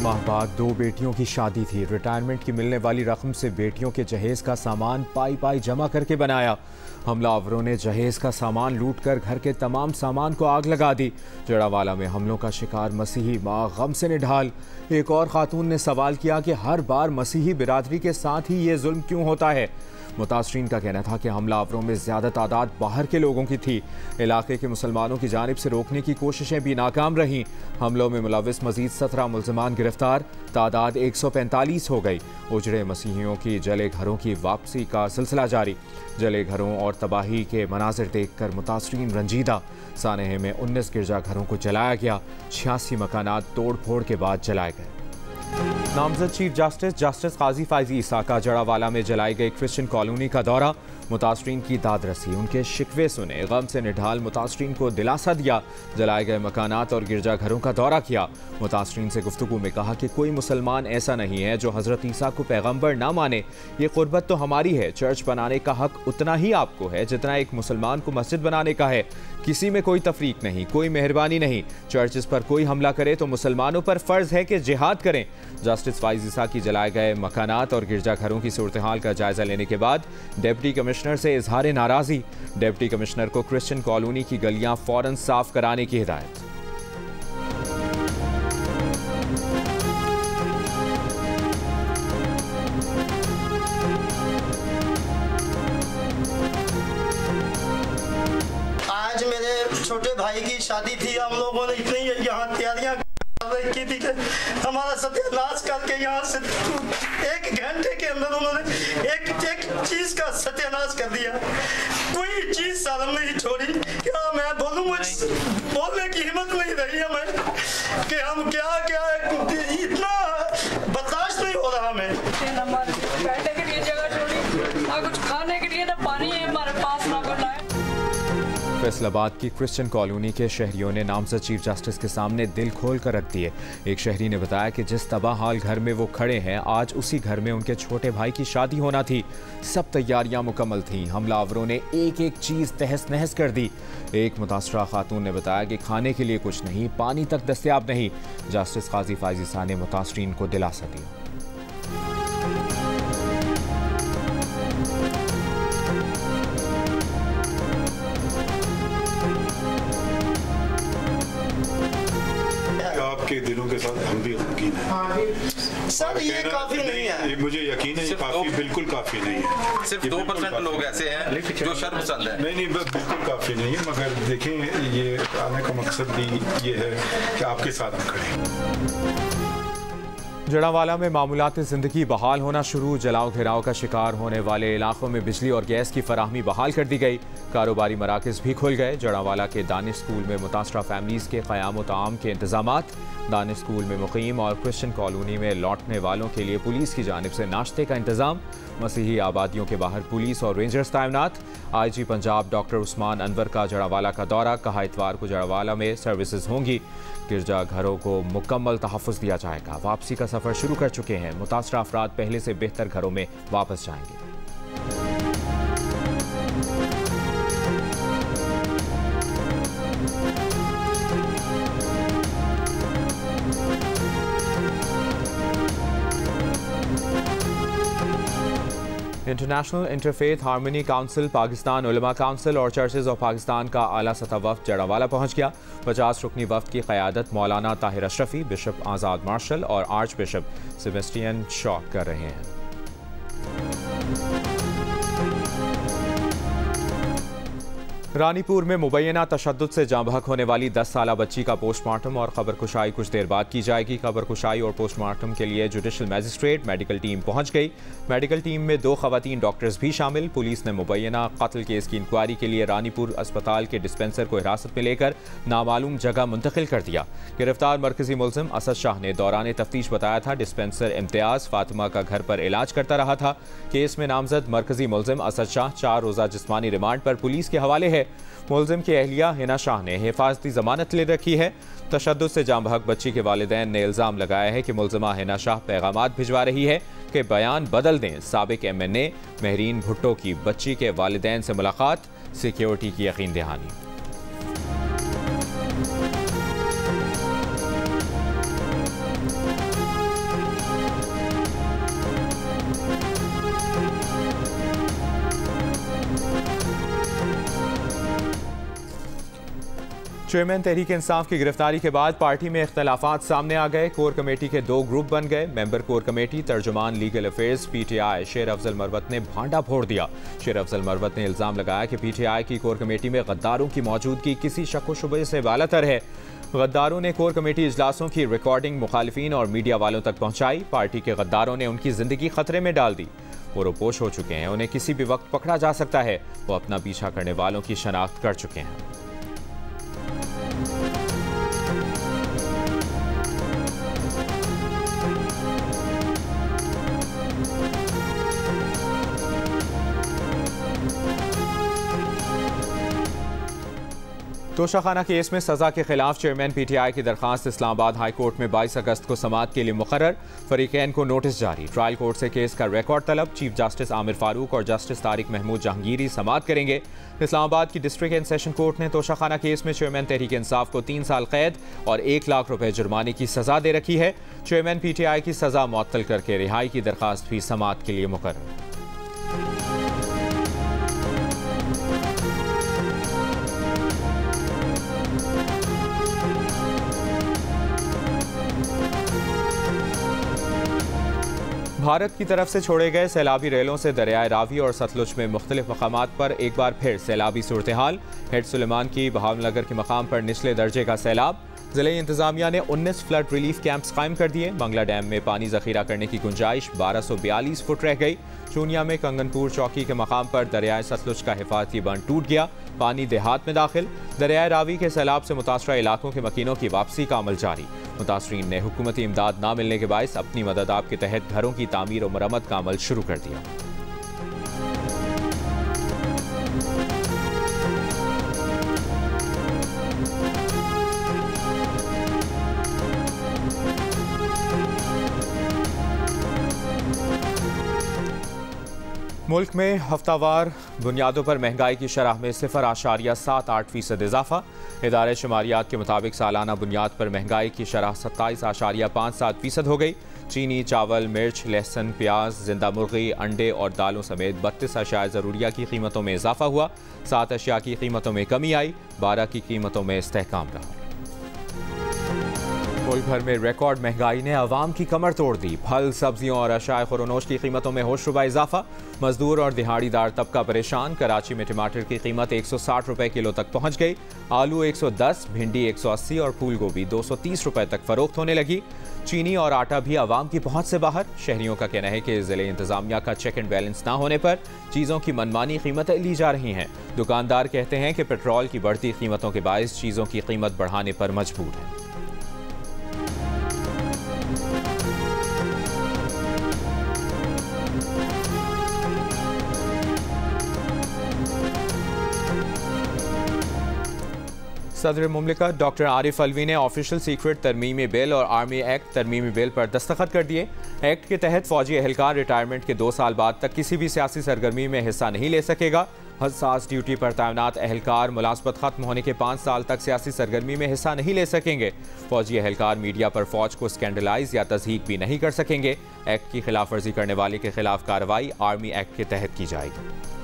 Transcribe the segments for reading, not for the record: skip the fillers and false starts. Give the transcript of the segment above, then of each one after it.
माह बाद 2 बेटियों की शादी थी। रिटायरमेंट की मिलने वाली रकम से बेटियों के जहेज का सामान पाई पाई जमा करके बनाया। हमलावरों ने जहेज का सामान लूटकर घर के तमाम सामान को आग लगा दी। जड़ावाला में हमलों का शिकार मसीही माँ गम से निढाल। एक और खातून ने सवाल किया कि हर बार मसीही बिरादरी के साथ ही ये जुल्म क्यों होता है। मुतासरीन का कहना था कि हमलावरों में ज़्यादा तादाद बाहर के लोगों की थी। इलाके के मुसलमानों की जानिब से रोकने की कोशिशें भी नाकाम रहीं। हमलों में मुलविस मजीद 17 मुल्ज़िमान गिरफ्तार, तादाद 145 हो गई। उजड़े मसीहियों की जले घरों की वापसी का सिलसिला जारी। जले घरों और तबाही के मनाजिर देखकर मुतासरीन रंजीदा। सानेह में 19 गिरजाघरों को जलाया गया। 86 मकानात तोड़ फोड़ के बाद जलाए गए। नामजद चीफ जस्टिस काजी फायजी ईसा का जड़ावाला में जलाई गई क्रिश्चियन कॉलोनी का दौरा। मुतासरीन की दाद रसी, उनके शिकवे सुने। गम से निढाल मुतासरीन को दिलासा दिया। जलाए गए मकानात और गिरजाघरों का दौरा किया। मुतासरीन से गुफ्तगू में कहा कि कोई मुसलमान ऐसा नहीं है जो हज़रत ईसा को पैगम्बर ना माने। ये क़ुर्बत तो हमारी है। चर्च बनाने का हक उतना ही आपको है जितना एक मुसलमान को मस्जिद बनाने का है। किसी में कोई तफरीक नहीं, कोई मेहरबानी नहीं। चर्चेस पर कोई हमला करे तो मुसलमानों पर फ़र्ज है कि जिहाद करें। जस्टिस फायजी ईसा की जलाए गए मकानात और गिरजाघरों की सूरत हाल का जायजा लेने के बाद डिप्टी कमिश्नर से इजहार नाराज़ी। डिप्टी कमिश्नर को क्रिश्चियन कॉलोनी की गलियां फौरन साफ कराने की हिदायत। आज मेरे छोटे भाई की शादी थी। हम लोगों ने इतनी यहाँ तैयारियां की थी कि हमारा सत्यानाश करके यहाँ से 1 घंटे के अंदर उन्होंने एक चीज का सत्यानाश कर दिया। कोई चीज सामने नहीं छोड़ी। क्या मैं बोलूं, मुझे बोलने की हिम्मत नहीं रही हमें कि हम क्या क्या इतना बर्दाश्त नहीं हो रहा हमें। बैठने के लिए जगह छोड़ी, ना कुछ खाने के लिए, ना पानी है हमारे पास, ना कुछ है। फैसलाबाद की क्रिश्चियन कॉलोनी के शहरियों ने नामजद चीफ जस्टिस के सामने दिल खोल कर रख दिए। एक शहरी ने बताया कि जिस तबाह हाल घर में वो खड़े हैं, आज उसी घर में उनके छोटे भाई की शादी होना थी। सब तैयारियां मुकम्मल थीं। हमलावरों ने एक एक चीज़ तहस नहस कर दी। एक मुतासरा खातून ने बताया कि खाने के लिए कुछ नहीं, पानी तक दस्तयाब नहीं। जस्टिस काजी फायजी ईसा ने मुतासरीन को दिलासा दिया। आपके दिलों के साथ हम भी यकीन है सर, ये काफी नहीं है। मुझे यकीन है, काफी बिल्कुल काफी नहीं है। सिर्फ 2% लोग ऐसे हैं जो शर्मसार है। नहीं, बिल्कुल काफी नहीं है। मगर देखें, ये आने का मकसद भी ये है कि आपके साथ हम खड़े। जड़ावाला में मामूलात ज़िंदगी बहाल होना शुरू। जलाओ घिराव का शिकार होने वाले इलाकों में बिजली और गैस की फराहमी बहाल कर दी गई। कारोबारी मराकज़ भी खुल गए। जड़ावाला के दानिश स्कूल में मुतासरा फैमिलीज़ के क़याम ताम के इंतज़ामात। दानिश स्कूल में मुकीम और क्रिश्चियन कॉलोनी में लौटने वालों के लिए पुलिस की जानिब से नाश्ते का इंतज़ाम। मसीही आबादियों के बाहर पुलिस और रेंजर्स तैनात। IG पंजाब डॉक्टर उस्मान अनवर का जड़ावाला का दौरा। कहा इतवार को जड़ावाला में सर्विसेज होंगी। गिरजा घरों को मुकम्मल तहफ़्फ़ुज़ दिया जाएगा। वापसी का सफ़र शुरू कर चुके हैं। मुतासरा अफराद पहले से बेहतर घरों में वापस जाएंगे। International interfaith harmony council, Pakistan उलमा काउंसिल और चर्चेज ऑफ पाकिस्तान का आला सतह वफ्द जड़ावाला पहुंच गया। 50 रुकनी वफ्द की क़यादत मौलाना ताहिर अशरफी, बिशप आज़ाद मार्शल और आर्च बिशप सेबेस्टियन शॉ कर रहे हैं। रानीपुर में मुबैना तशद्दुद से जाँ बहक होने वाली 10 साला बच्ची का पोस्टमार्टम और खबरकुशाई कुछ देर बाद की जाएगी। खबरकुशाई और पोस्टमार्टम के लिए जुडिशल मैजिस्ट्रेट मेडिकल टीम पहुंच गई। मेडिकल टीम में 2 खवातीन डॉक्टर्स भी शामिल। पुलिस ने मुबैना कत्ल केस की इंक्वायरी के लिए रानीपुर अस्पताल के डिस्पेंसर को हिरासत में लेकर नामालूम जगह मुंतकिल कर दिया। गिरफ्तार मरकजी मुलजिम असद शाह ने दौरान तफ्तीश बताया था डिस्पेंसर इम्तियाज़ फातिमा का घर पर इलाज करता रहा था। केस में नामजद मरकजी मुलजिम असद शाह 4 रोज़ा जिस्मानी रिमांड पर पुलिस के हवाले है। मुलजिम की अहलिया हिना शाह ने हिफाजती जमानत ले रखी है। तशद्दुद से जाँ बहक बच्ची के वालिदैन ने इल्ज़ाम लगाया है कि मुलजिमा हिना शाह पैगामात भिजवा रही है कि बयान बदल दें। साबिक MNA महरीन भुट्टो की बच्ची के वालिदैन से मुलाकात, सिक्योरिटी की यकीन दहानी। चेयरमैन तहरीक इंसाफ की गिरफ्तारी के बाद पार्टी में इख्तलाफात सामने आ गए। कोर कमेटी के 2 ग्रुप बन गए। मेंबर कोर कमेटी तर्जुमान legal affairs PTI Sher Afzal Marwat ने भांडा फोड़ दिया। शेर अफजल मरवत ने इल्जाम लगाया कि PTI की कोर कमेटी में गद्दारों की मौजूदगी किसी शक व शुबे से बालातर है। गद्दारों ने कोर कमेटी इजलासों की रिकॉर्डिंग मुखालिफिन और मीडिया वालों तक पहुंचाई। पार्टी के गद्दारों ने उनकी जिंदगी खतरे में डाल दी। वो रोपोश हो चुके हैं, उन्हें किसी भी वक्त पकड़ा जा सकता है। वो अपना पीछा करने वालों की शनाख्त कर चुके हैं। तोशाखाना केस में सजा के खिलाफ चेयरमैन PTI की दरखास्त इस्लामाबाद हाई कोर्ट में 22 अगस्त को समाअत के लिए मुकर्रर। फरीकैन को नोटिस जारी। ट्रायल कोर्ट से केस का रिकॉर्ड तलब। चीफ जस्टिस आमिर फारूक और जस्टिस तारिक महमूद जहांगीरी समाअत करेंगे। इस्लामाबाद की डिस्ट्रिक्ट एंड सेशन कोर्ट ने तोशाखाना केस में चेयरमैन तहरीक इंसाफ को 3 साल कैद और 1 लाख रुपए जुर्माने की सजा दे रखी है। चेयरमैन PTI की सजा मुअत्तल करके रिहाई की दरखास्त भी समाअत के लिए मुकर्रर। भारत की तरफ से छोड़े गए सैलाबी रेलों से दरियाए रावी और सतलुज में मुख्तलिफ मकामात पर एक बार फिर सैलाबी सूरत हाल। हेड सुलेमान की बहावलनगर के मकाम पर निचले दर्जे का सैलाब। जिले इंतजामिया ने 19 फ्लड रिलीफ कैंप्स कायम कर दिए। मंगला डैम में पानी जखीरा करने की गुंजाइश 1242 फुट रह गई। चूनिया में कंगनपुर चौकी के मकाम पर दरियाए सतलुज का हिफाजती बंद टूट गया। पानी देहात में दाखिल। दरियाए रावी के सैलाब से मुतासरा इलाकों के मकीनों की वापसी का अमल जारी। मुतासरीन ने हुकूमती इमदाद न मिलने के बायस अपनी मदद आप के तहत घरों की तामीर और मरम्मत का अमल शुरू कर दिया। मुल्क में हफ्तावार बुनियादों पर महंगाई की शरह में 0.78% इजाफा। इदारे शुमारियात के मुताबिक सालाना बुनियाद पर महंगाई की शरह 27.57% हो गई। चीनी, चावल, मिर्च, लहसुन, प्याज, जिंदा मुर्गी, अंडे और दालों समेत 32 अशिया ज़रूरिया की कीमतों में इजाफा हुआ। 7 अशिया की कीमतों में कमी आई। 12 की कीमतों में इस्तेहकाम रहा। मुल्क भर में रिकॉर्ड महंगाई ने अवाम की कमर तोड़ दी। फल, सब्जियों और अशाए खुरोनोश की कीमतों में होशरुबा इजाफा। मजदूर और दिहाड़ीदार तबका परेशान। कराची में टमाटर की कीमत 160 रुपए किलो तक पहुंच गई। आलू 110, भिंडी 180 और फूल गोभी 230 रुपए तक फरोख्त होने लगी। चीनी और आटा भी अवाम की पहुंच से बाहर। शहरियों का कहना है कि जिले इंतजामिया का चेक एंड बैलेंस न होने पर चीज़ों की मनमानी कीमतें ली जा रही हैं। दुकानदार कहते हैं कि पेट्रोल की बढ़ती कीमतों के बायस चीज़ों की कीमत बढ़ाने पर मजबूर है। सदर मुमलिकत डॉक्टर आरिफ अलवी ने ऑफिशियल सीक्रेट तरमीमी बिल और आर्मी एक्ट तरमीमी बिल पर दस्तखत कर दिए। एक्ट के तहत फौजी एहलकार रिटायरमेंट के 2 साल बाद तक किसी भी सियासी सरगर्मी में हिस्सा नहीं ले सकेगा। हसास ड्यूटी पर तैनात एहलकार मुलाजमत खत्म होने के 5 साल तक सियासी सरगर्मी में हिस्सा नहीं ले सकेंगे। फौजी एहलकार मीडिया पर फौज को स्कैंडलाइज या तज़हीक भी नहीं कर सकेंगे। एक्ट की खिलाफ वर्जी करने वाले के खिलाफ कार्रवाई आर्मी एक्ट के तहत की जाएगी।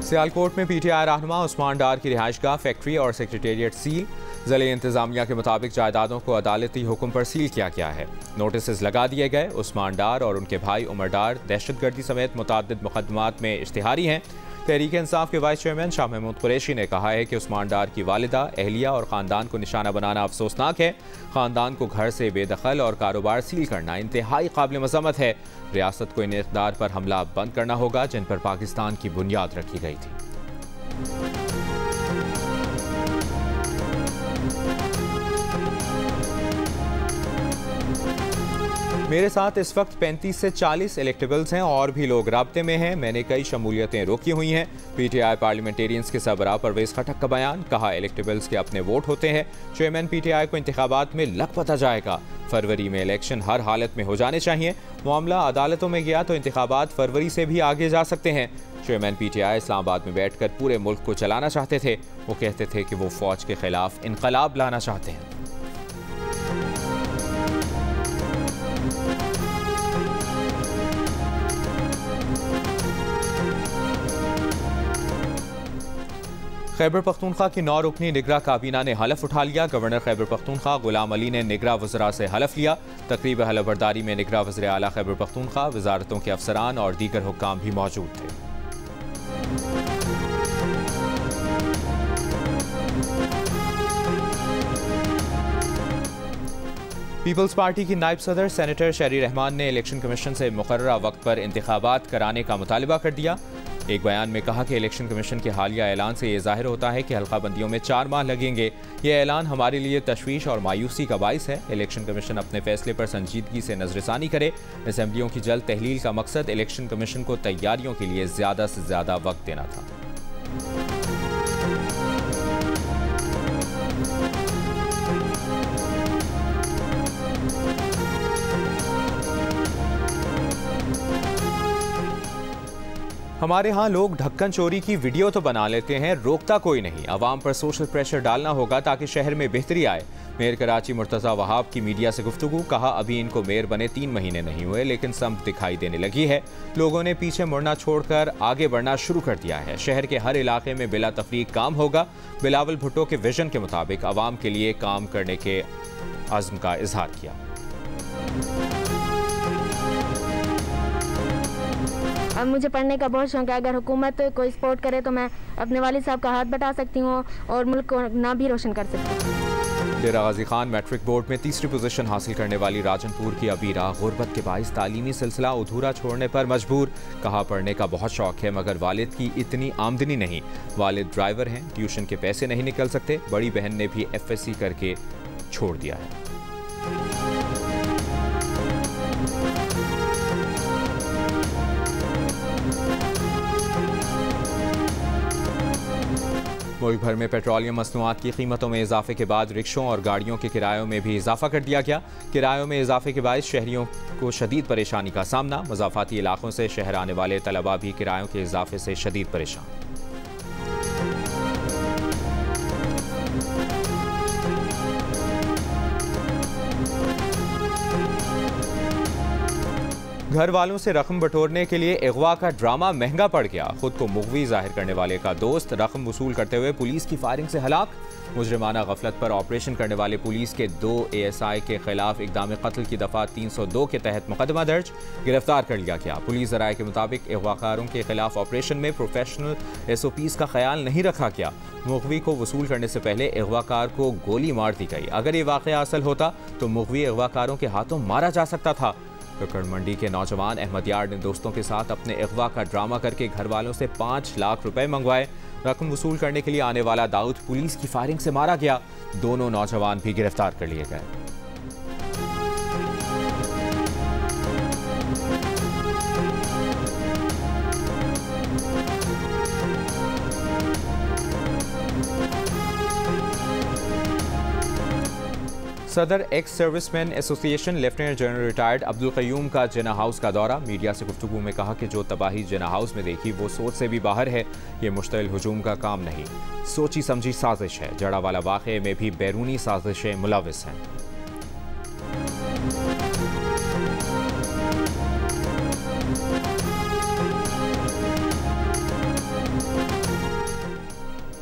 सियालकोट में PTI रहनुमा उस्मान डार की रिहाइशगाह, फैक्ट्री और सेक्रेटेरिएट सील। ज़िले इंतजामिया के मुताबिक जायदादों को अदालती हुक्म पर सील किया गया है। नोटिस लगा दिए गए। उस्मान डार और उनके भाई उमर डार दहशतगर्दी समेत मुतअद्दिद मुकदमात में इश्तिहारी हैं। तहरीक इंसाफ के वाइस चेयरमैन शाह महमूद कुरैशी ने कहा है कि उस्मान डार की वालिदा, अहलिया और ख़ानदान को निशाना बनाना अफसोसनाक है। ख़ानदान को घर से बेदखल और कारोबार सील करना इंतहाई काबिल मज़म्मत है। रियासत को इन इक़दार पर हमला बंद करना होगा जिन पर पाकिस्तान की बुनियाद रखी गई थी। मेरे साथ इस वक्त 35 से 40 इलेक्टेबल्स हैं और भी लोग राब्ते में हैं। मैंने कई शमूलियतें रोकी हुई हैं। PTI पार्लियामेंटेरियंस के सरबराह परवेज़ खटक का बयान। कहा इलेक्टेबल्स के अपने वोट होते हैं। चेयरमैन PTI को इंतखाबात में लग पता जाएगा। फरवरी में इलेक्शन हर हालत में हो जाने चाहिए। मामला अदालतों में गया तो इंतखाबात फरवरी से भी आगे जा सकते हैं। चेयरमैन PTI इस्लामाबाद में बैठकर पूरे मुल्क को चलाना चाहते थे। वो कहते थे कि वो फौज के खिलाफ इनकलाब लाना चाहते हैं। खैबर पख्तूनख्वा की 9 रुकनी निगरां काबीना ने हलफ उठा लिया। गवर्नर खैबर पख्तूनख्वा गुलाम अली ने निगरां वज़रा से हलफ लिया। तकरीब हलफबरदारी में निगरां वज़ीर आला खैबर पख्तूनख्वा, वजारतों के अफसरान और दीगर हुक्काम भी मौजूद थे। पीपल्स पार्टी की नायब सदर सेनेटर शहरी रहमान ने इलेक्शन कमीशन से मुकर्ररा वक्त पर इंतखाबात कराने का मुतालबा कर दिया। एक बयान में कहा कि इलेक्शन कमीशन के हालिया ऐलान से ये जाहिर होता है कि हल्काबंदियों में 4 माह लगेंगे। ये ऐलान हमारे लिए तशवीश और मायूसी का बाइस है। इलेक्शन कमीशन अपने फैसले पर संजीदगी से नजरसानी करे। असम्बलियों की जल्द तहलील का मकसद इलेक्शन कमीशन को तैयारियों के लिए ज़्यादा से ज़्यादा वक्त देना था। हमारे यहाँ लोग ढक्कन चोरी की वीडियो तो बना लेते हैं, रोकता कोई नहीं। अवाम पर सोशल प्रेशर डालना होगा ताकि शहर में बेहतरी आए। मेयर कराची मुर्तज़ा वहाब की मीडिया से गुफ्तगू, कहा अभी इनको मेयर बने 3 महीने नहीं हुए लेकिन समत दिखाई देने लगी है। लोगों ने पीछे मुड़ना छोड़कर आगे बढ़ना शुरू कर दिया है। शहर के हर इलाके में बिला तफरीक काम होगा। बिलावल भुट्टो के विजन के मुताबिक अवाम के लिए काम करने के अज़्म का इजहार किया। अब मुझे पढ़ने का बहुत शौक है। अगर हुकूमत कोई सपोर्ट करे तो मैं अपने वालिद साहब का हाथ बटा सकती हूँ और मुल्क को नाम भी रोशन कर सकती हूँ। डेरा गाजी खान मैट्रिक बोर्ड में 3री पोजीशन हासिल करने वाली राजनपुर की अबीरा गुर्बत के बाइस तालीमी सिलसिला अधूरा छोड़ने पर मजबूर। कहा पढ़ने का बहुत शौक है मगर वालिद की इतनी आमदनी नहीं। वालिद ड्राइवर हैं, ट्यूशन के पैसे नहीं निकल सकते। बड़ी बहन ने भी FSC करके छोड़ दिया है। मुल्क भर में पेट्रोलियम मसनूआत की कीमतों में इजाफे के बाद रिक्शों और गाड़ियों के किरायों में भी इजाफा कर दिया गया। किरायों में इजाफे के बायस शहरियों को शदीद परेशानी का सामना। मज़ाफ़ाती इलाकों से शहर आने वाले तलबा भी किरायों के इजाफे से शदीद परेशान। घर वालों से रकम बटोरने के लिए अगवा का ड्रामा महंगा पड़ गया। खुद को मुग़वी जाहिर करने वाले का दोस्त रकम वसूल करते हुए पुलिस की फायरिंग से हलाक। मुजरिमाना गफलत पर ऑपरेशन करने वाले पुलिस के 2 ASI के खिलाफ इक़दाम कत्ल की दफ़ा 302 के तहत मुकदमा दर्ज, गिरफ्तार कर लिया गया। पुलिस ज़राए के मुताबिक अगवाकारों के खिलाफ ऑपरेशन में प्रोफेशनल SOPs का ख्याल नहीं रखा गया। मुग़वी को वसूल करने से पहले अगवाकार को गोली मार दी गई। अगर ये वाक़या असल होता तो मुग़वी अगवाकारों के हाथों मारा जा सकता था। ककड़ मंडी के नौजवान अहमद यार ने दोस्तों के साथ अपने अगवा का ड्रामा करके घर वालों से 5 लाख रुपए मंगवाए। रकम वसूल करने के लिए आने वाला दाऊद पुलिस की फायरिंग से मारा गया। दोनों नौजवान भी गिरफ्तार कर लिए गए। सदर ex serviceman association lieutenant general retired Abdul Qayyum का जिना हाउस का दौरा। मीडिया से गुफ्तगू में कहा कि जो तबाही जिना हाउस में देखी वो सोच से भी बाहर है। ये मुश्तइल हुजूम का काम नहीं, सोची समझी साजिश है। जड़ा वाला वाक़े में भी बैरूनी साजिशें मुलविस हैं।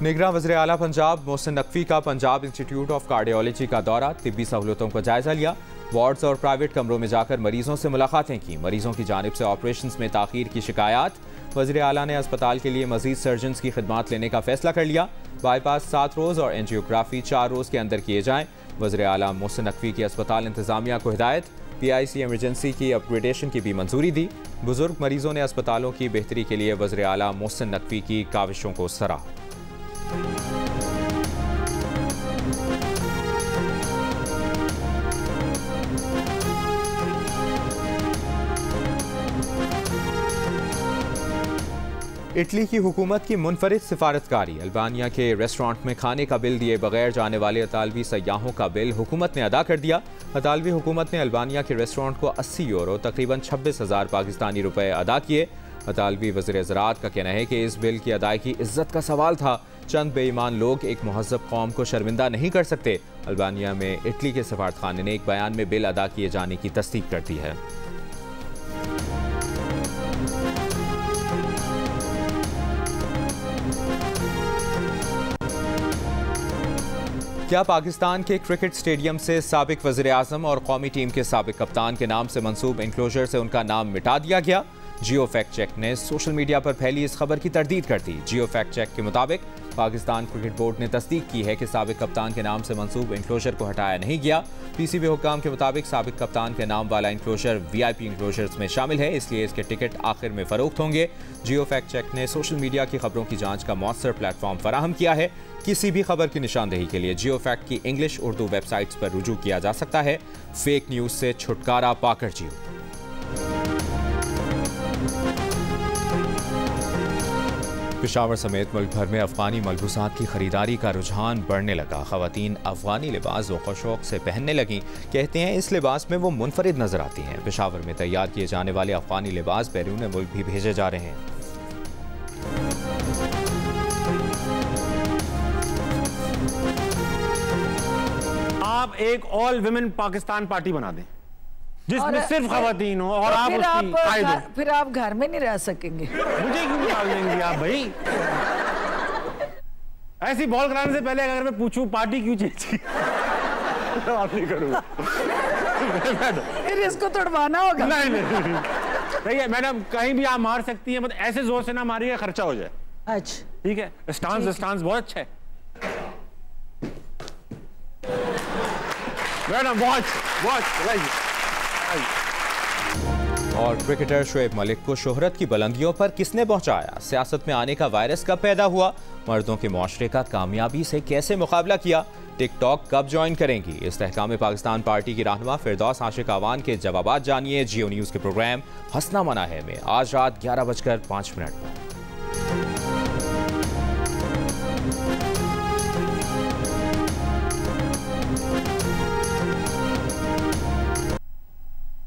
निगरां वज़ीर आला पंजाब मोहसिन नकवी का पंजाब इंस्टीट्यूट ऑफ कार्डियोलॉजी का दौरा। तिब्बी सहूलतों का जायजा लिया। वार्ड्स और प्राइवेट कमरों में जाकर मरीजों से मुलाकातें की। मरीजों की जानिब से ऑपरेशन में ताख़ीर की शिकायत। वज़ीर आला ने अस्पताल के लिए मज़ीद सर्जन्स की खिदमात लेने का फैसला कर लिया। बाईपास 7 रोज़ और एंजियोग्राफी 4 रोज़ के अंदर किए जाएँ। वज़ीर आला मोहसिन नकवी की अस्पताल इंतज़ामिया को हिदायत। PIC एमरजेंसी की अपग्रेडेशन की भी मंजूरी दी। बुजुर्ग मरीजों ने अस्पतालों की बेहतरी के लिए वज़ीर आला मोहसिन नकवी की काविशों को सराहा। इटली की हुकूमत की मुनफरिद सिफारतकारी। अल्बानिया के रेस्टोरेंट में खाने का बिल दिए बगैर जाने वाले अतालवी सयाहों का बिल हुकूमत ने अदा कर दिया। अतालवी हुकूमत ने अल्बानिया के रेस्टोरेंट को 80 यूरो तकरीबन 26,000 पाकिस्तानी रुपए अदा किए। अतालवी वज़ीर ज़राअत का कहना है कि इस बिल की अदायगी इज्जत का सवाल था। चंद बेईमान लोग एक महज़्ज़ब कौम को शर्मिंदा नहीं कर सकते। अल्बानिया में इटली के सफारतखाने ने एक बयान में बिल अदा किए जाने की तस्दीक कर दी है। क्या पाकिस्तान के क्रिकेट स्टेडियम से साबिक वज़ीर-ए-आज़म और कौमी टीम के साबिक कप्तान के नाम से मंसूब इंक्लोजर से उनका नाम मिटा दिया गया? जियो फैक्ट चेक ने सोशल मीडिया पर फैली इस खबर की तरदीद कर दी। जियो फैक्ट चेक के मुताबिक पाकिस्तान क्रिकेट बोर्ड ने तस्दीक की है कि साबिक कप्तान के नाम से मंसूब इंक्लोजर को हटाया नहीं गया। पीसीबी हुक्काम के मुताबिक साबिक कप्तान के नाम वाला इंक्लोजर वीआईपी इंक्लोजर्स में शामिल है, इसलिए इसके टिकट आखिर में फरोख्त होंगे। जियो फैक्ट चेक ने सोशल मीडिया की खबरों की जांच का मौसर प्लेटफॉर्म फराहम किया है। किसी भी खबर की निशानदेही के लिए जियो फैक्ट की इंग्लिश उर्दू वेबसाइट्स पर रुजू किया जा सकता है। फेक न्यूज से छुटकारा पाकर जियो। पेशावर समेत मुल्क भर में अफगानी मलबूसात की खरीदारी का रुझान बढ़ने लगा। खवातीन अफगानी लिबास व शौक से पहनने लगीं। कहते हैं इस लिबास में वो मुनफरिद नजर आती हैं। पेशावर में तैयार किए जाने वाले अफगानी लिबास बैरून मुल्क भी भेजे जा रहे हैं। आप एक ऑल विमेन पाकिस्तान पार्टी बना दें जिसमें सिर्फ खवातीन हो और आप उसकी कायद हो। फिर आप घर में नहीं रह सकेंगे। मुझे क्यों निकाल देंगे आप भाई? ऐसी बॉल कराने से पहले अगर मैं पूछूं पार्टी क्यों चेंज की तो आप नहीं करूंगा। फिर इसको तोड़वाना होगा। नहीं मैडम, कहीं भी आप मार सकती हैं, मतलब ऐसे जोर से ना मारिए खर्चा हो जाए। अच्छा ठीक है, स्टांस बहुत अच्छा है मैडम। वॉच और क्रिकेटर शोएब मलिक को शोहरत की बुलंदियों पर किसने पहुंचाया? सियासत में आने का वायरस कब पैदा हुआ? मर्दों के मुआशरे का कामयाबी से कैसे मुकाबला किया? टिकटॉक कब ज्वाइन करेंगी? इस्तेहकाम पाकिस्तान पार्टी की रहनुमा फिरदौस आशिक आवान के जवाबात जानिए जियो न्यूज़ के प्रोग्राम हंसना मना है में आज रात 11:05 पर।